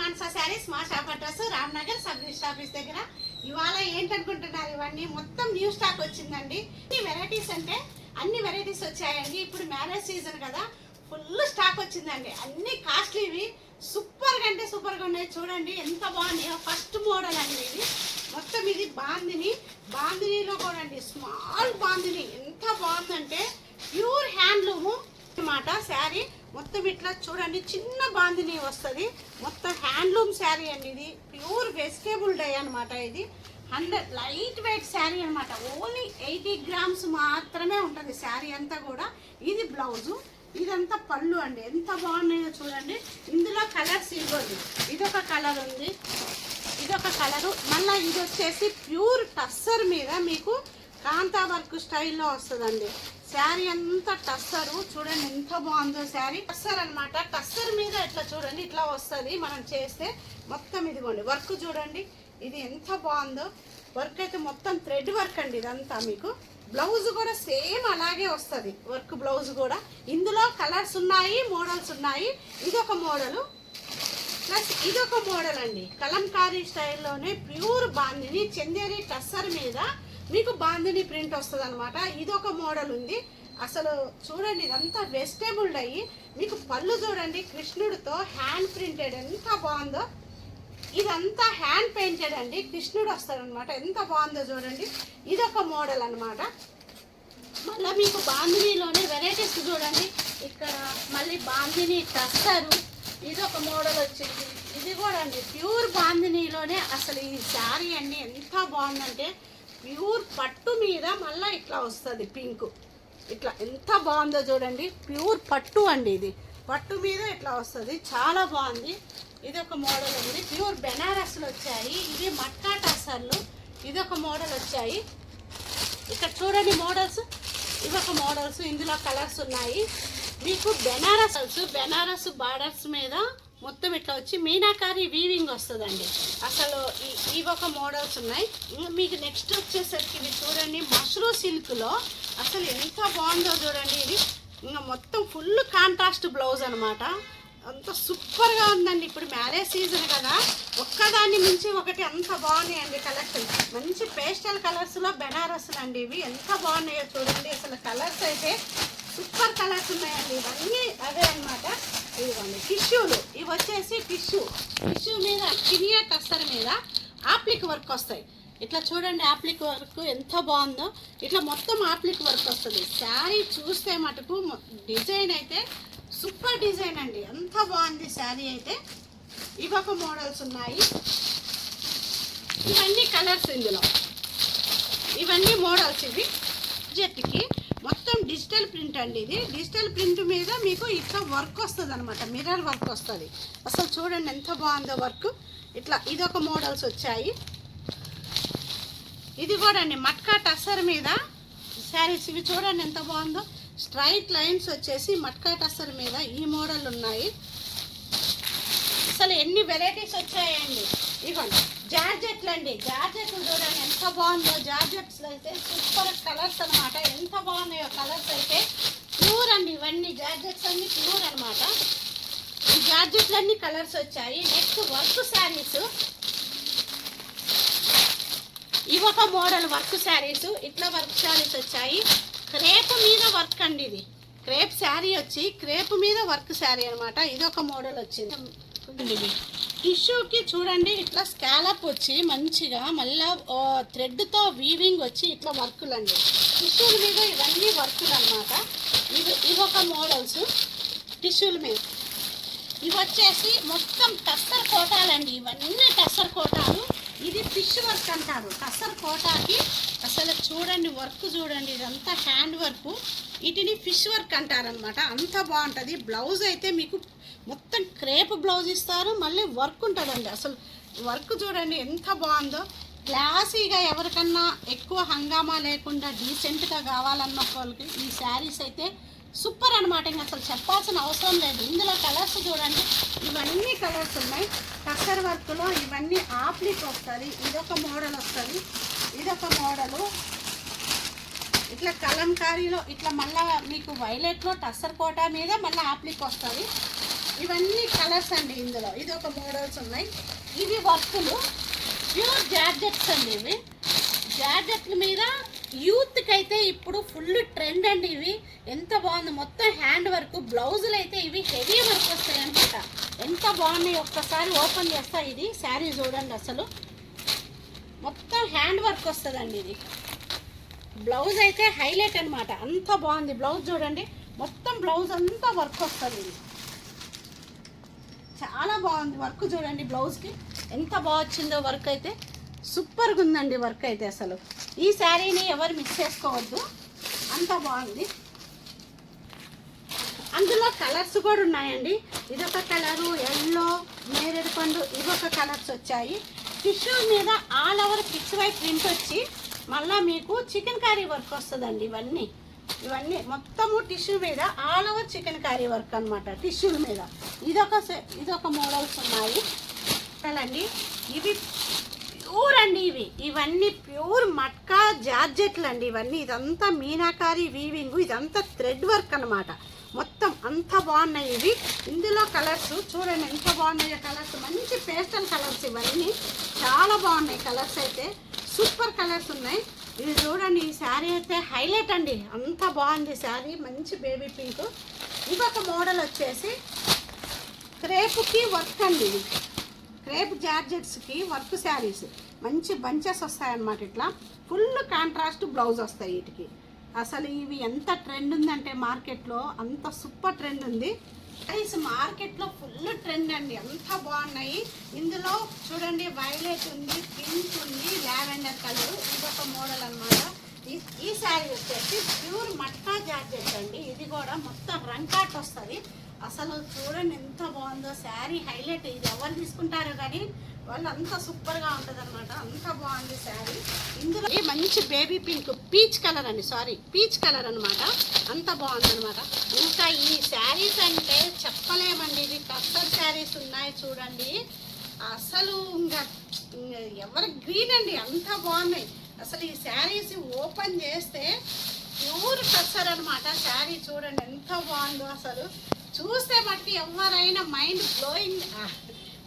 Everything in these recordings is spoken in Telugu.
మానస శారీస్ మా shop address Ramnagar sub register office దగ్గర. ఇవాళ ఏంటనుకుంటున్నారు, ఇవన్నీ మొత్తం న్యూ స్టాక్ వచ్చిందండి. ఈ వెరైటీస్ అంటే అన్ని వెరైటీస్ వచ్చాయండి. ఇప్పుడు మ్యారేజ్ సీజన్ కదా, ఫుల్ స్టాక్ వచ్చిందండి. అన్ని కాస్ట్లీవి, సూపర్గా అంటే సూపర్గా ఉన్నాయి. చూడండి ఎంత బాగున్నాయో. ఫస్ట్ మోడల్ అండి ఇది. మొత్తం ఇది బాందినీలో కూడా అండి, స్మాల్ బాందిని. ఎంత బాగుందంటే ప్యూర్ హ్యాండ్లూము అన్నమాట శారీ. మొత్తం ఇట్లా చూడండి, చిన్న బాందిని వస్తుంది. మొత్తం హ్యాండ్లూమ్ శారీ అండి. ఇది ప్యూర్ వెజిటేబుల్ డై అనమాట. ఇది 100 లైట్ వెయిట్ శారీ అనమాట. ఓన్లీ 80 గ్రామ్స్ మాత్రమే ఉంటుంది శారీ అంతా కూడా. ఇది బ్లౌజు, ఇదంతా పళ్ళు అండి. ఎంత బాగున్నాయో చూడండి. ఇందులో కలర్స్ ఇవ్వండి. ఇదొక కలర్ ఉంది, ఇదొక కలరు. మళ్ళీ ఇది వచ్చేసి ప్యూర్ టస్సర్ మీద మీకు కాంతా వర్క్ స్టైల్లో వస్తుందండి. శారీ అంతా టస్సరు. చూడండి ఎంత బాగుందో శారీ. టస్సర్ అనమాట. టస్సర్ మీద ఇట్లా చూడండి, ఇట్లా వస్తుంది మనం చేస్తే. మొత్తం ఇదిగోండి వర్క్ చూడండి, ఇది ఎంత బాగుందో. వర్క్ అయితే మొత్తం థ్రెడ్ వర్క్ అండి ఇదంతా. మీకు బ్లౌజ్ కూడా సేమ్ అలాగే వస్తుంది వర్క్. బ్లౌజ్ కూడా ఇందులో కలర్స్ ఉన్నాయి, మోడల్స్ ఉన్నాయి. ఇదొక మోడలు ప్లస్ ఇదొక మోడల్ అండి. కలంకారీ స్టైల్లోనే ప్యూర్ బాందిని చందేరి టస్సర్ మీద మీకు బాందిని ప్రింట్ వస్తుంది అనమాట. ఇదొక మోడల్ ఉంది. అసలు చూడండి ఇదంతా వెజిటేబుల్ డై. మీకు పళ్ళు చూడండి, కృష్ణుడితో హ్యాండ్ ప్రింటెడ్. ఎంత బాగుందో. ఇదంతా హ్యాండ్ పెయింటెడ్ అండి, కృష్ణుడు వస్తాడనమాట. ఎంత బాగుందో చూడండి. ఇదొక మోడల్ అనమాట. మళ్ళీ మీకు బాందినీలోనే వెరైటీస్ చూడండి. ఇక్కడ మళ్ళీ బాందిని టస్సరు, ఇదొక మోడల్ వచ్చింది. ఇది కూడా అండి ప్యూర్ బాందినీలోనే. అసలు ఈ శారీ అండి ఎంత బాగుందంటే ప్యూర్ పట్టు మీద మళ్ళీ ఇట్లా వస్తుంది పింక్. ఇట్లా ఎంత బాగుందో చూడండి. ప్యూర్ పట్టు అండి ఇది. పట్టు మీద ఇట్లా వస్తుంది, చాలా బాగుంది. ఇది ఒక మోడల్ ఉంది. ప్యూర్ బెనారస్లు వచ్చాయి. ఇది మట్కా టసర్లు, ఇదొక మోడల్ వచ్చాయి. ఇక్కడ చూడండి మోడల్స్, ఇవొక మోడల్స్. ఇందులో కలర్స్ ఉన్నాయి. మీకు బెనారస్ బార్డర్స్ మీద మొత్తం ఇట్లా వచ్చి మీనాకారి వీవింగ్ వస్తుందండి. అసలు ఇవొక మోడల్స్ ఉన్నాయి. మీకు నెక్స్ట్ వచ్చేసరికి ఇది చూడండి, మష్రూ సిల్క్లో అసలు ఎంత బాగుందో చూడండి. ఇది ఇంకా మొత్తం ఫుల్ కాంట్రాస్ట్ బ్లౌజ్ అనమాట. అంత సూపర్గా ఉందండి. ఇప్పుడు మ్యారేజ్ సీజన్ కదా, ఒక్కదాన్ని మించి ఒకటి అంత బాగున్నాయండి కలెక్షన్. మంచి పేస్టల్ కలర్స్లో బెనారస్లు అండి ఇవి. ఎంత బాగున్నాయో చూడండి. అసలు కలర్స్ అయితే సూపర్ కలర్స్ ఉన్నాయండి. ఇవన్నీ అవే అనమాట. ఇదిగోండి టిష్యూలు. ఇవి వచ్చేసి టిష్యూ మీద చినియా టస్సర్ మీద ఆప్లిక్ వర్క్ వస్తాయి. ఇట్లా చూడండి ఆప్లిక్ వర్క్ ఎంత బాగుందో. ఇట్లా మొత్తం ఆప్లిక్ వర్క్ వస్తుంది. శారీ చూస్తే మటుకు డిజైన్ అయితే సూపర్ డిజైన్ అండి. ఎంత బాగుంది శారీ అయితే. ఇవొక మోడల్స్ ఉన్నాయి. ఇవన్నీ కలర్స్ ఇందులో. ఇవన్నీ మోడల్స్. ఇవి జెట్కి మొత్తం డిజిటల్ ప్రింట్ అండి. ఇది డిజిటల్ ప్రింట్ మీద మీకు ఇట్లా వర్క్ వస్తుంది అనమాట, మిర్రర్ వర్క్ వస్తుంది. అసలు చూడండి ఎంత బాగుందో వర్క్. ఇట్లా ఇదొక మోడల్స్ వచ్చాయి. ఇది కూడా అండి మట్కా టస్సర్ మీద శారీస్. ఇవి చూడండి ఎంత బాగుందో. స్ట్రైట్ లైన్స్ వచ్చేసి మట్కా టస్సర్ మీద ఈ మోడల్ ఉన్నాయి. అసలు ఎన్ని వెరైటీస్ వచ్చాయండి. ఇవ్వండి జార్జెట్లు అండి. జార్జెట్లు చూడండి ఎంత బాగుందో. జార్జెట్స్లో అయితే సూపర్ కలర్స్ అనమాట. ఎంత బాగున్నాయో కలర్స్ అయితే. ప్యూర్ అండి ఇవన్నీ జార్జెట్స్ అన్ని ప్యూర్ అనమాట. ఈ జార్జెట్లు అన్ని కలర్స్ వచ్చాయి. Next work sarees. ఇవొక మోడల్ వర్క్ శారీస్. ఇట్లా వర్క్ శారీస్ వచ్చాయి. క్రేప్ మీద వర్క్ అండి. ఇది క్రేప్ శారీ వచ్చి క్రేప్ మీద వర్క్ శారీ అనమాట. ఇదొక మోడల్ వచ్చింది. టిష్యూకి చూడండి ఇట్లా స్కాలప్ వచ్చి మంచిగా మళ్ళీ థ్రెడ్తో వీవింగ్ వచ్చి ఇట్లా వర్కులు అండి. టిష్యూల మీద ఇవన్నీ వర్కులు అనమాట. ఇవొక మోడల్స్ టిష్యూల మీద. ఇవి వచ్చేసి మొత్తం టస్సర్ కోటాలండి. ఇవన్నీ టస్సర్ కోటాలు. ఇది ఫిష్ వర్క్ అంటారు టస్సర్ కోటాకి. అసలు చూడండి వర్క్ చూడండి, ఇదంతా హ్యాండ్ వర్క్. వీటిని ఫిష్ వర్క్ అంటారనమాట. అంత బాగుంటుంది. బ్లౌజ్ అయితే మీకు మొత్తం క్రేప్ బ్లౌజ్ ఇస్తారు. మళ్ళీ వర్క్ ఉంటుందండి. అసలు వర్క్ చూడండి ఎంత బాగుందో. క్లాసీగా ఎవరికన్నా ఎక్కువ హంగామా లేకుండా డీసెంట్గా కావాలన్న వాళ్ళకి ఈ శారీస్ అయితే సూపర్ అనమాట. ఇంకా అసలు చెప్పాల్సిన అవసరం లేదు. ఇందులో కలర్స్ చూడండి, ఇవన్నీ కలర్స్ ఉన్నాయి. టస్సర్ వర్క్లో ఇవన్నీ ఆప్లిక్ వస్తుంది. ఇదొక మోడల్ వస్తుంది, ఇదొక మోడలు. ఇట్లా కలంకారీలో ఇట్లా మళ్ళీ మీకు వైలెట్లో టస్సర్ కోటా మీద మళ్ళీ ఆప్లిక్ వస్తుంది. ఇవన్నీ కలర్స్ అండి ఇందులో. ఇది ఒక మోడల్స్ ఉన్నాయి. ఇవి వర్కులు ప్యూర్ జార్జెట్స్ అండి. ఇవి జార్జెట్ల మీద యూత్కి అయితే ఇప్పుడు ఫుల్ ట్రెండ్ అండి. ఇవి ఎంత బాగుంది, మొత్తం హ్యాండ్ వర్క్. బ్లౌజులు అయితే ఇవి హెవీ వర్క్ వస్తాయి అనమాట. ఎంత బాగున్నాయి, ఒక్కసారి ఓపెన్ చేస్తా. ఇది శారీ చూడండి, అసలు మొత్తం హ్యాండ్ వర్క్ వస్తుందండి. ఇది బ్లౌజ్ అయితే హైలైట్ అనమాట. అంత బాగుంది బ్లౌజ్ చూడండి, మొత్తం బ్లౌజ్ అంతా వర్క్ వస్తుంది. ఇది చాలా బాగుంది వర్క్ చూడండి. బ్లౌజ్కి ఎంత బాగా వచ్చిందో వర్క్ అయితే సూపర్గా ఉందండి వర్క్ అయితే. అసలు ఈ శారీని ఎవరు మిస్ చేసుకోవద్దు, అంత బాగుంది. అందులో కలర్స్ కూడా ఉన్నాయండి. ఇదొక కలరు, ఎల్లో, నేరేడు పండు, ఇవొక కలర్స్ వచ్చాయి. టిష్యూ మీద all over pichwai print వచ్చి మళ్ళీ మీకు చికెన్ కర్రీ వర్క్ వస్తుందండి. ఇవన్నీ మొత్తము టిష్యూ మీద all over chicken curry work అనమాట. టిష్యూల మీద ఇదొక మోడల్స్ ఉన్నాయి అండి. ఇవి ప్యూర్ అండి. ఇవన్నీ ప్యూర్ మట్కా జార్జెట్లు అండి. ఇదంతా మీనాకారి వీవింగ్, ఇదంతా థ్రెడ్ వర్క్ అనమాట. మొత్తం అంత బాగున్నాయి ఇవి. ఇందులో కలర్స్ చూడండి ఎంత బాగున్నాయో కలర్స్. మంచి పేస్టల్ కలర్స్, ఇవన్నీ చాలా బాగున్నాయి కలర్స్ అయితే. సూపర్ కలర్స్ ఉన్నాయి. ఇది చూడండి, ఈ శారీ అయితే హైలైట్ అండి. అంత బాగుంది శారీ, మంచి బేబీ పింక్. ఇంకొక మోడల్ వచ్చేసి క్రేప్కి వర్క్ అండి. ఇది క్రేప్ జార్జెట్స్కి వర్క్ శారీస్, మంచి బంచెస్ వస్తాయన్నమాట. ఇట్లా ఫుల్ కాంట్రాస్ట్ బ్లౌజ్ వస్తాయి వీటికి. అసలు ఇవి ఎంత ట్రెండ్ ఉందంటే మార్కెట్లో, అంత సూపర్ ట్రెండ్ ఉంది. శారీస్ మార్కెట్లో ఫుల్ ట్రెండ్ అండి, అంత బాగున్నాయి. ఇందులో చూడండి వైలెట్ ఉంది, పింక్ ఉంది, లావెండర్ కలర్. ఇదొక మోడల్ అనమాట. ఈ శారీ వచ్చేసి ప్యూర్ మట్కా జార్జెట్ అండి. ఇది కూడా మొత్తం రంకాట్ వస్తుంది. అసలు చూడండి ఎంత బాగుందో శారీ, హైలైట్. ఇది ఎవరు తీసుకుంటారో కానీ వాళ్ళు అంత సూపర్గా ఉంటుంది అనమాట. అంత బాగుంది శారీ. ఇందులో మంచి బేబీ పింక్, పీచ్ కలర్ అండి, పీచ్ కలర్ అనమాట. అంత బాగుంది అనమాట. ఇంకా ఈ శారీస్ అంటే చెప్పలేమండి. ఇవి కస్టర్డ్ శారీస్ ఉన్నాయి చూడండి. అసలు ఇంకా ఎవరి గ్రీన్ అండి, అంత బాగున్నాయి. అసలు ఈ శారీస్ ఓపెన్ చేస్తే ప్యూర్ కస్టర్ అనమాట. శారీ చూడండి ఎంత బాగుందో. అసలు చూస్తే మటుకు ఎవరైనా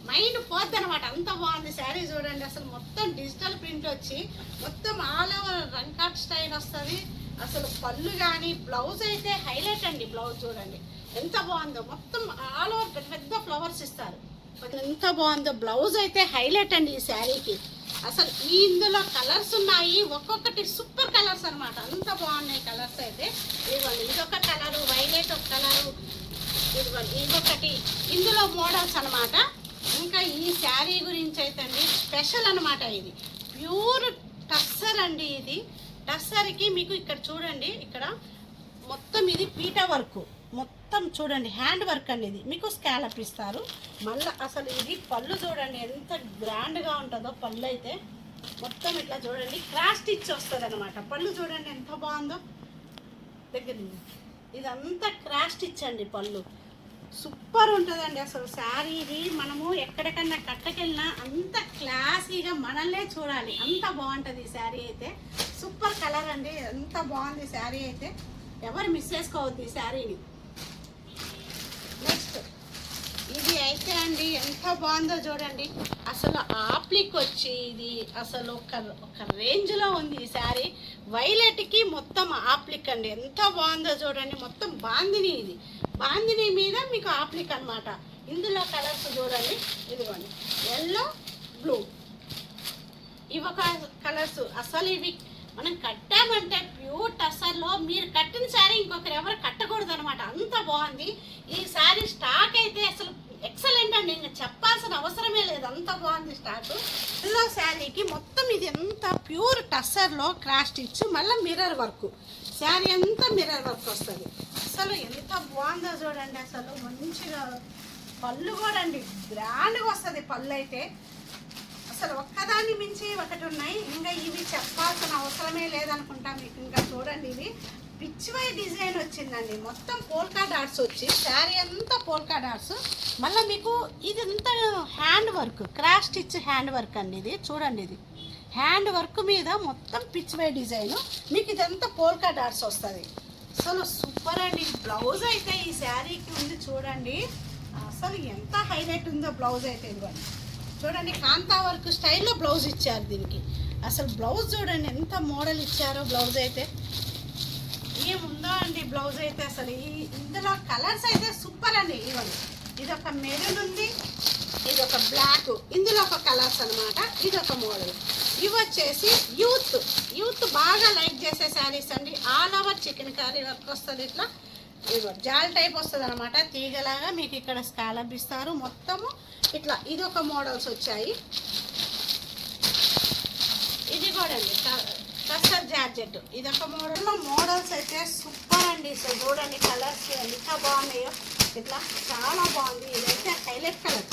మైండ్ పోద్ది అనమాట. అంత బాగుంది శారీ చూడండి. అసలు మొత్తం డిజిటల్ ప్రింట్ వచ్చి మొత్తం ఆల్ ఓవర్ రంకాట్ స్టైల్ వస్తుంది. అసలు పళ్ళు కానీ బ్లౌజ్ అయితే హైలైట్ అండి. బ్లౌజ్ చూడండి ఎంత బాగుందో, మొత్తం ఆల్ ఓవర్ పెద్ద పెద్ద ఫ్లవర్స్ ఇస్తారు. ఎంత బాగుందో బ్లౌజ్ అయితే హైలైట్ అండి ఈ శారీకి. అసలు ఇందులో కలర్స్ ఉన్నాయి, ఒక్కొక్కటి సూపర్ కలర్స్ అనమాట. అంత బాగున్నాయి కలర్స్ అయితే. ఇదిగోండి ఇదొక కలరు, వైలెట్ ఒక కలరు, ఇదిగోండి ఇదొకటి. ఇందులో మోడల్స్ అనమాట. ఇంకా ఈ శారీ గురించి అయితే అండి స్పెషల్ అనమాట. ఇది ప్యూర్ టస్సర్ అండి. ఇది టస్సర్కి మీకు ఇక్కడ చూడండి, ఇక్కడ మొత్తం ఇది పీటా వర్క్, మొత్తం చూడండి హ్యాండ్ వర్క్ అండి. ఇది మీకు స్కాలప్ ఇస్తారు. మళ్ళీ అసలు ఇది పళ్ళు చూడండి ఎంత గ్రాండ్గా ఉంటుందో. పళ్ళు అయితే మొత్తం ఇట్లా చూడండి క్రాస్ స్టిచ్ వస్తుంది అనమాట. పళ్ళు చూడండి ఎంత బాగుందో. దగ్గర ఇదంతా క్రాస్ స్టిచ్ అండి. పళ్ళు సూపర్ ఉంటుందండి. అసలు శారీ ఇది మనము ఎక్కడికన్నా కట్టకెళ్ళినా అంత క్లాసీగా మనల్నే చూడాలి, అంత బాగుంటుంది ఈ శారీ అయితే. సూపర్ కలర్ అండి, ఎంత బాగుంది శారీ అయితే. ఎవరు మిస్ చేసుకోవద్దు ఈ శారీని. నెక్స్ట్ ఇది అయితే అండి ఎంత బాగుందో చూడండి. అసలు ఆప్లిక్ వచ్చి ఇది అసలు ఒక రేంజ్లో ఉంది ఈ శారీ. వైలెట్కి మొత్తం ఆప్లిక్ అండి, ఎంత బాగుందో చూడండి. మొత్తం బాందిని, ఇది బాందిని మీద మీకు ఆప్లిక్ అనమాట. ఇందులో కలర్స్ చూడండి, ఇదిగోండి ఎల్లో, బ్లూ, ఇవొక కలర్స్. అసలు ఇవి మనం కట్టామంటే ప్యూర్ టస్సర్లో మీరు కట్టిన శారీ ఇంకొకరు ఎవరు కట్టకూడదు అనమాట. అంత బాగుంది ఈ శారీ. స్టాక్ అయితే అసలు ఎక్సలెంట్ అండి, ఇంకా చెప్పాల్సిన అవసరమే లేదు, అంత బాగుంది స్టాక్. ఎల్లో శారీకి మొత్తం ఇది ఎంత ప్యూర్ టస్సర్లో క్రాస్ స్టిచ్, మళ్ళీ మిర్రర్ వర్క్. శారీ అంతా మిర్రర్ వర్క్ వస్తుంది. అసలు ఎంత బాగుందో చూడండి. అసలు మంచిగా పళ్ళు కూడా అండి గ్రాండ్గా వస్తుంది పళ్ళు అయితే. అసలు ఒక్కదాన్ని మించి ఒకటి ఉన్నాయి. ఇంకా ఇవి చెప్పాల్సిన అవసరమే లేదనుకుంటా మీకు. ఇంకా చూడండి ఇవి పిచ్ వై డిజైన్ వచ్చిందండి. మొత్తం పోల్కా డాట్స్ వచ్చి శారీ అంతా పోల్కా డాట్స్. మళ్ళీ మీకు ఇదంతా hand work, cross stitch hand work అండి. ఇది చూడండి, ఇది హ్యాండ్ వర్క్ మీద మొత్తం పిచ్ వై డిజైన్. మీకు ఇదంతా పోల్కా డాట్స్ వస్తుంది. అసలు సూపర్ అండి. బ్లౌజ్ అయితే ఈ శారీకి ఉంది చూడండి. అసలు ఎంత హైలైట్ ఉందో బ్లౌజ్ అయితే ఇవ్వండి. చూడండి కాంతా వర్క్ స్టైల్లో బ్లౌజ్ ఇచ్చారు దీనికి. అసలు బ్లౌజ్ చూడండి ఎంత మోడల్ ఇచ్చారో. బ్లౌజ్ అయితే ఏముందో అండి బ్లౌజ్ అయితే అసలు. ఇందులో కలర్స్ అయితే సూపర్ అండి. ఇవ్వండి, ఇది ఒక మెరూన్ ఉంది, ఇది ఒక బ్లాక్, ఇందులో ఒక కలర్స్ అనమాట. ఇది ఒక మోడల్. ఇవి వచ్చేసి యూత్ బాగా లైక్ చేసే శారీస్ అండి. All over chicken curry work వస్తుంది. ఇట్లా ఇదిగో జాల్ టైప్ వస్తుంది అనమాట. తీగలాగా మీకు ఇక్కడ స్కాలప్ ఇస్తారు మొత్తము ఇట్లా. ఇది ఒక మోడల్స్ వచ్చాయి. ఇది కూడా అండి కస్టర్ జార్జెట్. ఇది ఒక మోడల్స్ అయితే సూపర్ అండి. సో చూడండి కలర్స్ ఎంత బాగున్నాయో. ఇట్లా చాలా బాగుంది. ఇదైతే హైలైట్ కలర్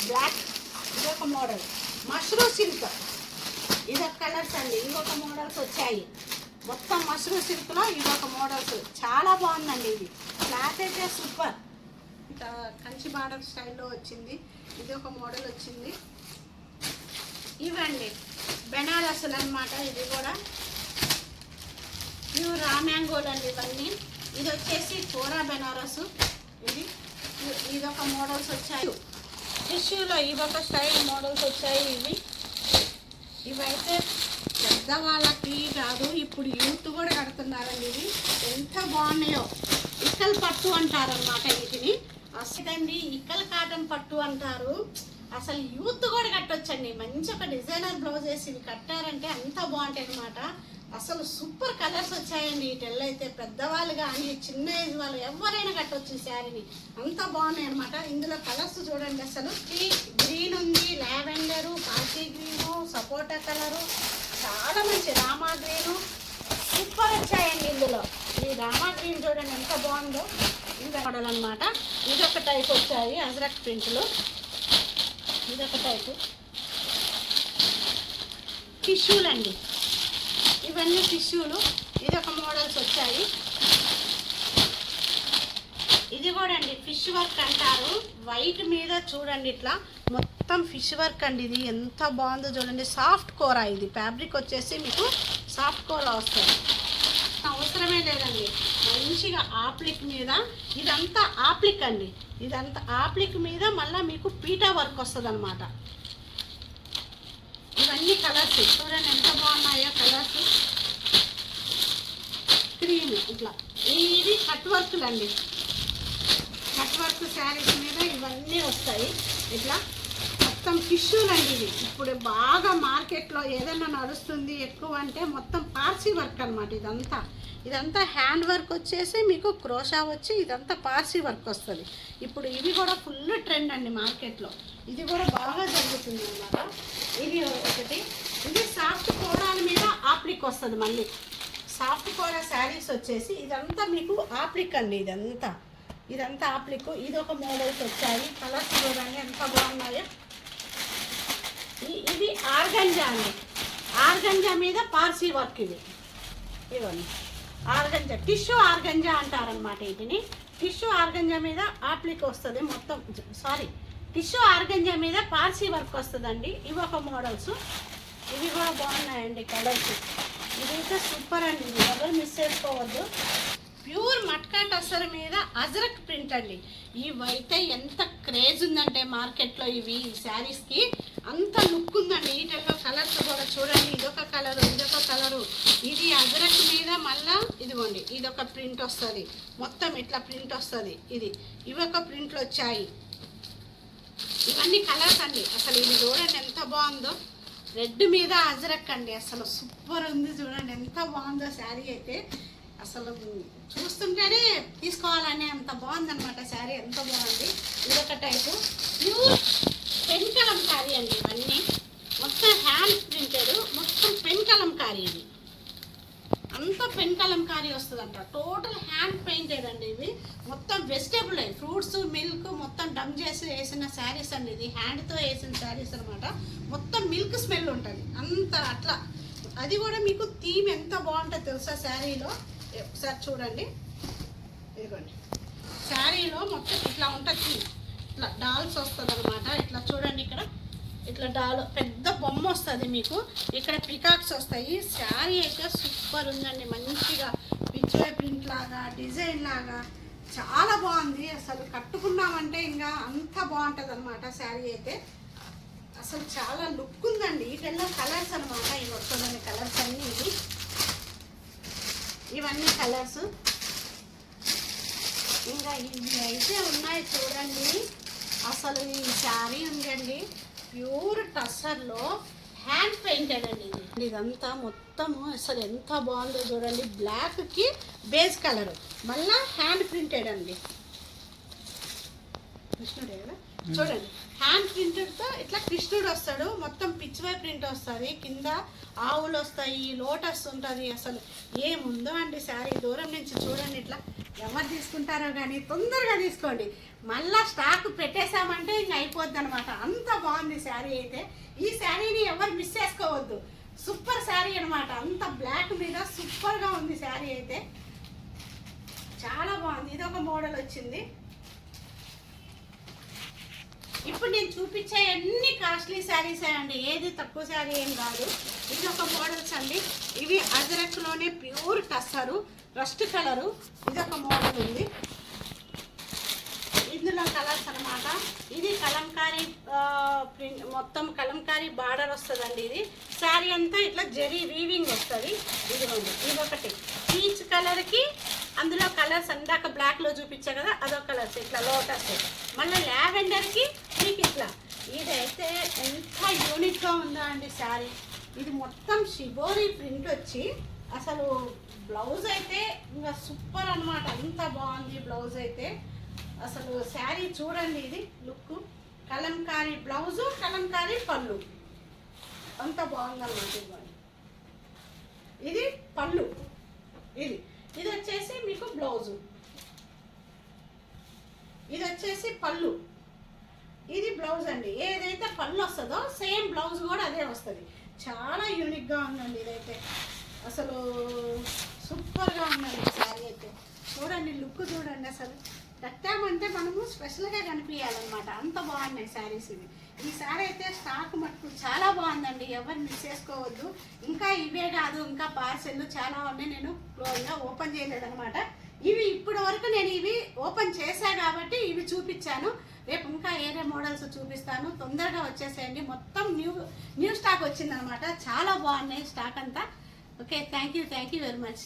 బ్లాక్. ఇది ఒక మోడల్ మష్రూమ్ సిల్క్. ఇది ఒక కలర్స్ అండి. ఇంకొక మోడల్స్ వచ్చాయి మొత్తం మష్రూమ్ సిల్క్లో. ఇది ఒక మోడల్స్ చాలా బాగుందండి. ఇది క్లాత్ అయితే సూపర్. కంచి బార్డర్ స్టైల్లో వచ్చింది. ఇది ఒక మోడల్ వచ్చింది. ఇవండి బెనారస్లు అనమాట. ఇది కూడా ప్యూర్ రామ్యాంగోలు అండి ఇవన్నీ. ఇది వచ్చేసి కోరా బెనారస్. ఇది ఒక మోడల్స్ వచ్చాయి. టిష్యూలో ఇవొక స్టైల్ మోడల్స్ వచ్చాయి. ఇవైతే పెద్దవాళ్ళకి కాదు, ఇప్పుడు యూత్ కూడా కడుతున్నారండి. ఇవి ఎంత బాగున్నాయో. ఇక్కల్ పట్టు అంటారనమాట వీటిని. అసలండి ఇక్కల్ కాటన్ పట్టు అంటారు. అసలు యూత్ కూడా కట్టొచ్చండి. మంచి ఒక డిజైనర్ బ్లౌజ్ వేసి ఇవి కట్టారంటే అంత బాగుంటాయి అనమాట. అసలు సూపర్ కలర్స్ వచ్చాయండి. వీటిల్లో అయితే పెద్దవాళ్ళు కానీ చిన్న ఏజ్ వాళ్ళు ఎవరైనా కట్టొచ్చు ఈ శారీని. అంత బాగున్నాయి అనమాట. ఇందులో కలర్స్ చూడండి. అసలు గ్రీన్ ఉంది, లావెండరు, పార్టీ గ్రీను, సపోటా కలరు, చాలా మంచి రామా గ్రీను సూపర్ వచ్చాయండి. ఇందులో ఈ రామా గ్రీన్ చూడండి ఎంత బాగుందో. ఇంకా మోడల్ అనమాట. ఇదొక టైప్ వచ్చాయి అజ్రక్ ప్రింట్లు. ఇదొక టైపు టిష్యూలు అండి. ఇవన్నీ టిష్యూలు. ఇదొక మోడల్స్ వచ్చాయి. ఇది కూడా అండి ఫిష్ వర్క్ అంటారు. వైట్ మీద చూడండి ఇట్లా మొత్తం ఫిష్ వర్క్ అండి. ఇది ఎంత బాగుందో చూడండి. సాఫ్ట్ కూర. ఇది ఫ్యాబ్రిక్ వచ్చేసి మీకు సాఫ్ట్ కూర వస్తుంది. అవసరమే లేదండి. మంచిగా ఆప్లిక్ మీద ఇదంతా ఆప్లిక్ అండి. ఇదంతా ఆప్లిక్ మీద మళ్ళీ మీకు పీటా వర్క్ వస్తుంది అనమాట. ఇవన్నీ కలర్స్ చూడండి ఎంత బాగున్నాయో. కలర్స్ క్రీమ్ ఇట్లా. ఇది కట్ వర్క్లు అండి. కట్ వర్క్ శారీస్ మీద ఇవన్నీ వస్తాయి. ఇట్లా మొత్తం టిష్యూలు అండి. ఇది ఇప్పుడు బాగా మార్కెట్లో ఏదైనా నడుస్తుంది ఎక్కువ అంటే మొత్తం పార్సీ వర్క్ అనమాట. ఇదంతా హ్యాండ్ వర్క్ వచ్చేసి మీకు క్రోషా వచ్చి ఇదంతా పార్సీ వర్క్ వస్తుంది. ఇప్పుడు ఇది కూడా ఫుల్ ట్రెండ్ అండి మార్కెట్లో. ఇది కూడా బాగా జరుగుతుంది అన్నమాట. ఇది ఒకటి. ఇది సాఫ్ట్ కోరాల మీద ఆప్లిక్ వస్తుంది. మళ్ళీ సాఫ్ట్ కోర శారీస్ వచ్చేసి ఇదంతా మీకు ఆప్లిక్ అండి. ఇదంతా ఆప్లిక్. ఇది ఒక మోడల్స్ వచ్చాయి. కలర్స్ చూడండి ఎంత బాగున్నాయో. ఇది ఆర్గంజా అండి. ఆర్గంజా మీద పార్సీ వర్క్. ఇవన్నీ ఆర్గంజా టిష్యూ ఆర్గంజా అంటారనమాట. వీటిని టిష్యూ ఆర్గంజా మీద ఆప్లిక్ వస్తుంది మొత్తం. టిష్యూ ఆర్గంజా మీద పార్సీ వర్క్ వస్తుందండి. ఇవి ఒక మోడల్స్. ఇవి కూడా బాగున్నాయండి కలర్స్. ఇదైతే సూపర్ అండి. ఇది ఎవరు మిస్ చేసుకోవద్దు. ప్యూర్ మట్కా టస్సర్ మీద అజ్రక్ ప్రింట్ అండి. ఇవైతే ఎంత క్రేజ్ ఉందంటే మార్కెట్లో ఇవి శారీస్కి అంత లుక్ ఉందండి. వీటిల్లో కలర్స్ కూడా చూడండి. ఇదొక కలరు, ఇదొక కలరు. ఇది అజ్రక్ మీద మళ్ళా ఇదిగోండి ఇదొక ప్రింట్ వస్తుంది. మొత్తం ఇట్లా ప్రింట్ వస్తుంది. ఇవొక ప్రింట్లు వచ్చాయి. ఇవన్నీ కలర్స్ అండి. అసలు ఇది చూడండి ఎంత బాగుందో. రెడ్ మీద అజ్రక్ అండి. అసలు సూపర్ ఉంది చూడండి ఎంత బాగుందో శారీ అయితే. అసలు చూస్తుంటేనే తీసుకోవాలనే అంత బాగుందనమాట శారీ. ఎంత బాగుంది. ఇదొక టైపు ప్యూర్ పెన్ కలంకారీ అండి. ఇవన్నీ మొత్తం హ్యాండ్ ప్రింటెడ్, మొత్తం పెన్ కలంకారీ. ఇది అంతా పెన్ కలంకారీ వస్తుందంట. టోటల్ హ్యాండ్ పెయింటెడ్ అండి. ఇవి మొత్తం వెజిటేబుల్ ఫ్రూట్స్, మిల్క్ మొత్తం డమ్ చేసి వేసిన శారీస్ అండి. ఇది హ్యాండ్తో వేసిన శారీస్ అనమాట. మొత్తం మిల్క్ స్మెల్ ఉంటుంది అంత అట్లా. అది కూడా మీకు థీమ్ ఎంత బాగుంటుందో తెలుసా శారీలో. ఒకసారి చూడండి. ఇదిగోండి శారీలో మొత్తం ఇట్లా ఉంటుంది. ఇట్లా డాల్స్ వస్తుంది అనమాట. ఇట్లా చూడండి ఇక్కడ ఇట్లా డాల్ పెద్ద బొమ్మ వస్తుంది మీకు. ఇక్కడ పికాక్స్ వస్తాయి. శారీ అయితే సూపర్ ఉందండి. మంచిగా పిక్చర్ ప్రింట్ లాగా డిజైన్ లాగా చాలా బాగుంది. అసలు కట్టుకున్నామంటే ఇంకా అంత బాగుంటుంది అనమాట శారీ అయితే. అసలు చాలా లుక్ ఉందండి. వీటిల్లో కలర్స్ అనమాట. ఇవి వస్తుందని కలర్స్ అన్నీ ఇవన్నీ కలర్స్. ఇంకా ఇవి అయితే ఉన్నాయి చూడండి. అసలు ఈ శారీ ఉందండి ప్యూర్ టస్సర్లో హ్యాండ్ పెయింటెడ్ అండి. ఇదంతా మొత్తము అసలు ఎంత బాగుందో చూడండి. బ్లాక్కి బేస్ కలర్, మళ్ళా హ్యాండ్ ప్రింటెడ్ అండి. కృష్ణుడే కదా చూడండి. హ్యాండ్ ప్రింటెడ్తో ఇట్లా కృష్ణుడు వస్తాడు. మొత్తం పిచ్చివై ప్రింట్ వస్తుంది. కింద ఆవులు వస్తాయి, లోటస్ ఉంటుంది. అసలు ఏముందో అండి శారీ. దూరం నుంచి చూడండి. ఇట్లా ఎవరు తీసుకుంటారో కానీ తొందరగా తీసుకోండి. మళ్ళా స్టాక్ పెట్టేశామంటే ఇంక అయిపోద్ది అనమాట. అంత బాగుంది శారీ అయితే. ఈ శారీని ఎవరు మిస్ చేసుకోవద్దు. సూపర్ శారీ అనమాట. అంత బ్లాక్ మీద సూపర్గా ఉంది శారీ అయితే. చాలా బాగుంది. ఇది ఒక మోడల్ వచ్చింది. ఇప్పుడు నేను చూపించే అన్ని కాస్ట్లీ శారీస్ అండి. ఏది తక్కువ శారీ ఏం కాదు. ఇది ఒక మోడల్స్ అండి. ఇవి అజరక్లోనే ప్యూర్ టస్సరు, రస్ట్ కలరు. ఇది ఒక మోడల్ ఉంది. ఇందులో కలర్స్ అనమాట. ఇది కలంకారీ ప్రింట్, మొత్తం కలంకారీ బార్డర్ వస్తుందండి. ఇది శారీ అంతా ఇట్లా జరీ వీవింగ్ వస్తుంది. ఇదిగోండి, ఇది ఒకటి పీచ్ కలర్కి అందులో కలర్స్ అందాక బ్లాక్లో చూపించా కదా, అదొక కలర్స్ ఇట్లా లోటస్. మళ్ళీ లావెండర్కి మీకు ఇట్లా. ఇదైతే ఎంత యూనిక్గా ఉందో అండి శారీ. ఇది మొత్తం షిబోరి ప్రింట్ వచ్చి అసలు బ్లౌజ్ అయితే ఇంకా సూపర్ అనమాట. అంత బాగుంది బ్లౌజ్ అయితే. అసలు శారీ చూడండి. ఇది లుక్ కలంకారీ బ్లౌజు, కలంకారీ పళ్ళు, అంత బాగుందన్నమాట. ఇవ్వండి, ఇది పళ్ళు. ఇది వచ్చేసి మీకు బ్లౌజు, ఇది వచ్చేసి పళ్ళు, ఇది బ్లౌజ్ అండి. ఏదైతే పళ్ళు వస్తుందో సేమ్ బ్లౌజ్ కూడా అదే వస్తుంది. చాలా యూనిక్గా ఉందండి ఇదైతే. అసలు సూపర్గా ఉందండి శారీ అయితే. చూడండి లుక్ చూడండి. అసలు కట్టామంటే మనము స్పెషల్గా కనిపించాలన్నమాట. అంత బాగున్నాయి శారీస్ ఇవి. ఈ శారీ అయితే స్టాక్ మటుకు చాలా బాగుందండి. ఎవరు మిస్ చేసుకోవద్దు. ఇంకా ఇవే కాదు, ఇంకా పార్సెల్ చాలా ఉన్నాయి. నేను ఇంకా ఓపెన్ చేయలేదన్నమాట. ఇవి ఇప్పటి వరకు నేను ఇవి ఓపెన్ చేశా కాబట్టి ఇవి చూపించాను. రేపు ఇంకా ఏరే మోడల్స్ చూపిస్తాను. తొందరగా వచ్చేసేయండి. మొత్తం న్యూ స్టాక్ వచ్చిందనమాట. చాలా బాగున్నాయి స్టాక్ అంతా. Okay, thank you very much.